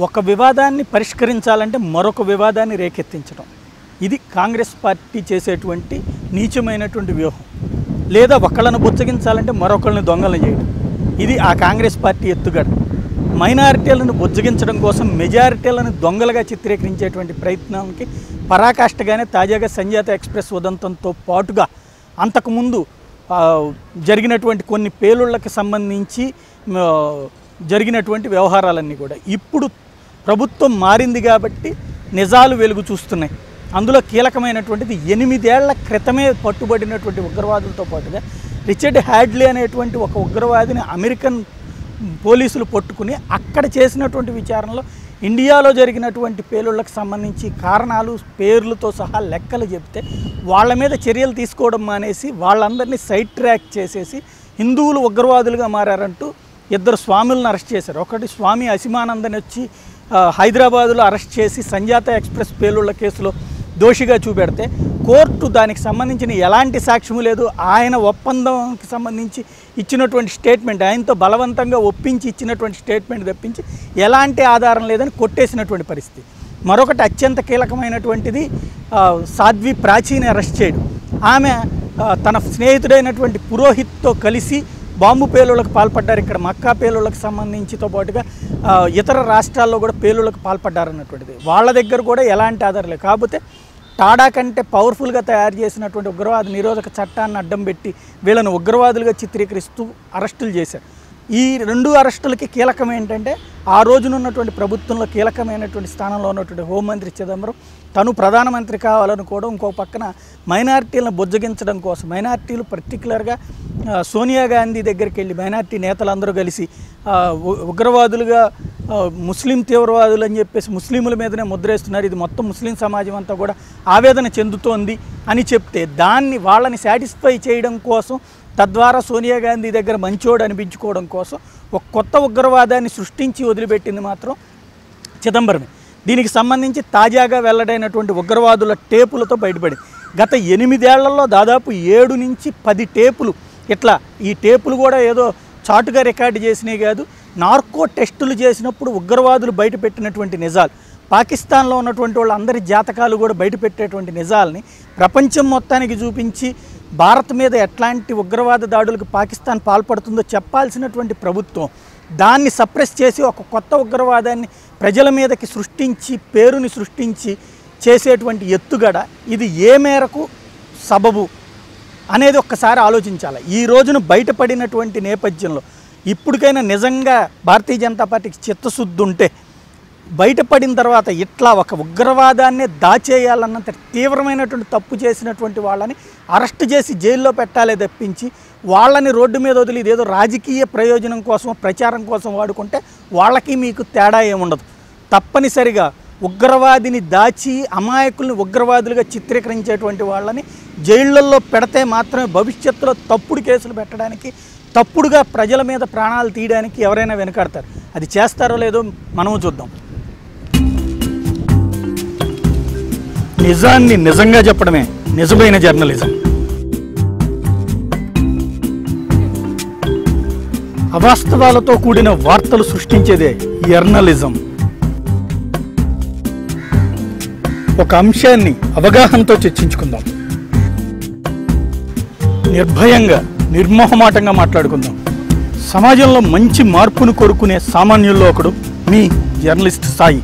ఒక వివాదాన్ని పరిష్కరించాలంటే మరొక వివాదాన్ని రేకెత్తించడం, ఇది కాంగ్రెస్ పార్టీ చేసేటువంటి నీచమైనటువంటి వ్యూహం. లేదా ఒకళ్ళను బుజ్జగించాలంటే మరొకళ్ళని దొంగలను చేయడం, ఇది ఆ కాంగ్రెస్ పార్టీ ఎత్తుగడ. మైనారిటీలను బుజ్జగించడం కోసం మెజారిటీలను దొంగలుగా చిత్రీకరించేటువంటి ప్రయత్నానికి పరాకాష్ఠగానే తాజాగా సంజాత ఎక్స్ప్రెస్ ఉదంతంతో పాటుగా అంతకుముందు జరిగినటువంటి కొన్ని పేలుళ్లకు సంబంధించి జరిగినటువంటి వ్యవహారాలన్నీ కూడా ఇప్పుడు ప్రభుత్వం మారింది కాబట్టి నిజాలు వెలుగు చూస్తున్నాయి. అందులో కీలకమైనటువంటిది 8 ఏళ్ల క్రితమే పట్టుబడినటువంటి ఉగ్రవాదులతో పాటుగా రిచర్డ్ హ్యాడ్లీ అనేటువంటి ఒక ఉగ్రవాదిని అమెరికన్ పోలీసులు పట్టుకుని అక్కడ చేసినటువంటి విచారణలో ఇండియాలో జరిగినటువంటి పేలుళ్లకు సంబంధించి కారణాలు పేర్లతో సహా లెక్కలు చెప్తే వాళ్ళ మీద చర్యలు తీసుకోవడం మానేసి వాళ్ళందరినీ సైడ్ ట్రాక్ చేసేసి హిందువులు ఉగ్రవాదులుగా మారారంటూ 2 స్వాములను అరెస్ట్ చేశారు. ఒకటి స్వామి అసిమానందని వచ్చి హైదరాబాదులో అరెస్ట్ చేసి సంజాత ఎక్స్ప్రెస్ పేలుళ్ల కేసులో దోషిగా చూపెడితే కోర్టు దానికి సంబంధించిన ఎలాంటి సాక్ష్యము లేదు, ఆయన ఒప్పందంకి సంబంధించి ఇచ్చినటువంటి స్టేట్మెంట్, ఆయనతో బలవంతంగా ఒప్పించి ఇచ్చినటువంటి స్టేట్మెంట్ తప్పించి ఎలాంటి ఆధారం లేదని కొట్టేసినటువంటి పరిస్థితి. మరొకటి అత్యంత కీలకమైనటువంటిది సాధ్వి ప్రాచీని అరెస్ట్ చేయడం. ఆమె తన స్నేహితుడైనటువంటి పురోహిత్తో కలిసి బాంబు పేలుళ్లకు పాల్పడ్డారు. ఇక్కడ మక్కా పేలుళ్లకు సంబంధించితో పాటుగా ఇతర రాష్ట్రాల్లో కూడా పేలుళ్లకు పాల్పడ్డారన్నటువంటిది. వాళ్ళ దగ్గర కూడా ఎలాంటి ఆధారం లేదు. కాకపోతే టాడా కంటే పవర్ఫుల్గా తయారు చేసినటువంటి ఉగ్రవాద నిరోధక చట్టాన్ని అడ్డం పెట్టి వీళ్ళను ఉగ్రవాదులుగా చిత్రీకరిస్తూ అరెస్టులు చేశారు. ఈ 2 అరెస్టులకి కీలకం ఏంటంటే ఆ రోజునున్నటువంటి ప్రభుత్వంలో కీలకమైనటువంటి స్థానంలో ఉన్నటువంటి హోంమంత్రి చిదంబరం తను ప్రధానమంత్రి కావాలనుకోవడం, ఇంకో పక్కన మైనారిటీలను బుజ్జగించడం కోసం మైనారిటీలు పర్టికులర్గా సోనియా గాంధీ దగ్గరికి వెళ్ళి మైనారిటీ నేతలందరూ కలిసి ఉగ్రవాదులుగా ముస్లిం తీవ్రవాదులు అని చెప్పేసి ముస్లింల మీదనే ముద్రేస్తున్నారు, ఇది మొత్తం ముస్లిం సమాజం అంతా కూడా ఆవేదన చెందుతోంది అని చెప్తే దాన్ని వాళ్ళని సాటిస్ఫై చేయడం కోసం, తద్వారా సోనియా గాంధీ దగ్గర మంచోడు అనిపించుకోవడం కోసం ఒక కొత్త ఉగ్రవాదాన్ని సృష్టించి వదిలిపెట్టింది మాత్రం చిదంబరమే. దీనికి సంబంధించి తాజాగా వెల్లడైనటువంటి ఉగ్రవాదుల టేపులతో బయటపడింది. గత 8 ఏళ్లలో దాదాపు 7 నుంచి 10 టేపులు ఇట్లా, ఈ టేపులు కూడా ఏదో చాటుగా రికార్డు చేసినవి కాదు, నార్కో టెస్టులు చేసినప్పుడు ఉగ్రవాదులు బయటపెట్టినటువంటి నిజాలు, పాకిస్తాన్లో ఉన్నటువంటి వాళ్ళందరి జాతకాలు కూడా బయటపెట్టేటువంటి నిజాలని ప్రపంచం మొత్తానికి చూపించి భారత్ మీద ఎట్లాంటి ఉగ్రవాద దాడులకు పాకిస్తాన్ పాల్పడుతుందో చెప్పాల్సినటువంటి ప్రభుత్వం దాన్ని సప్రెస్ చేసి ఒక కొత్త ఉగ్రవాదాన్ని ప్రజల మీదకి సృష్టించి పేరుని సృష్టించి చేసేటువంటి ఎత్తుగడ, ఇది ఏ మేరకు సబబు అనేది ఒక్కసారి ఆలోచించాలి. ఈ రోజున బయటపడినటువంటి నేపథ్యంలో ఇప్పటికైనా నిజంగా భారతీయ జనతా పార్టీకి చిత్తశుద్ధి ఉంటే బయటపడిన తర్వాత ఇట్లా ఒక ఉగ్రవాదాన్ని దాచేయాలన్నంత తీవ్రమైనటువంటి తప్పు చేసినటువంటి వాళ్ళని అరెస్ట్ చేసి జైల్లో పెట్టాలే తప్పించి వాళ్ళని రోడ్డు మీద వదిలి ఇదేదో రాజకీయ ప్రయోజనం కోసం ప్రచారం కోసం వాడుకుంటే వాళ్ళకి మీకు తేడా ఏముండదు. తప్పనిసరిగా ఉగ్రవాదిని దాచి అమాయకుల్ని ఉగ్రవాదులుగా చిత్రీకరించేటువంటి వాళ్ళని జైళ్ళల్లో పెడితే మాత్రమే భవిష్యత్తులో తప్పుడు కేసులు పెట్టడానికి, తప్పుడుగా ప్రజల మీద ప్రాణాలు తీయడానికి ఎవరైనా వెనకాడతారు. అది చేస్తారో లేదో మనము చూద్దాం. నిజాన్ని నిజంగా చెప్పడమే నిజమైన జర్నలిజం. అవాస్తవాలతో కూడిన వార్తలు సృష్టించేదే జర్నలిజం. ఒక అంశాన్ని అవగాహనతో చర్చించుకుందాం, నిర్భయంగా నిర్మోహమాటంగా మాట్లాడుకుందాం. సమాజంలో మంచి మార్పును కోరుకునే సామాన్యుల్లో ఒకడు మీ జర్నలిస్ట్ సాయి.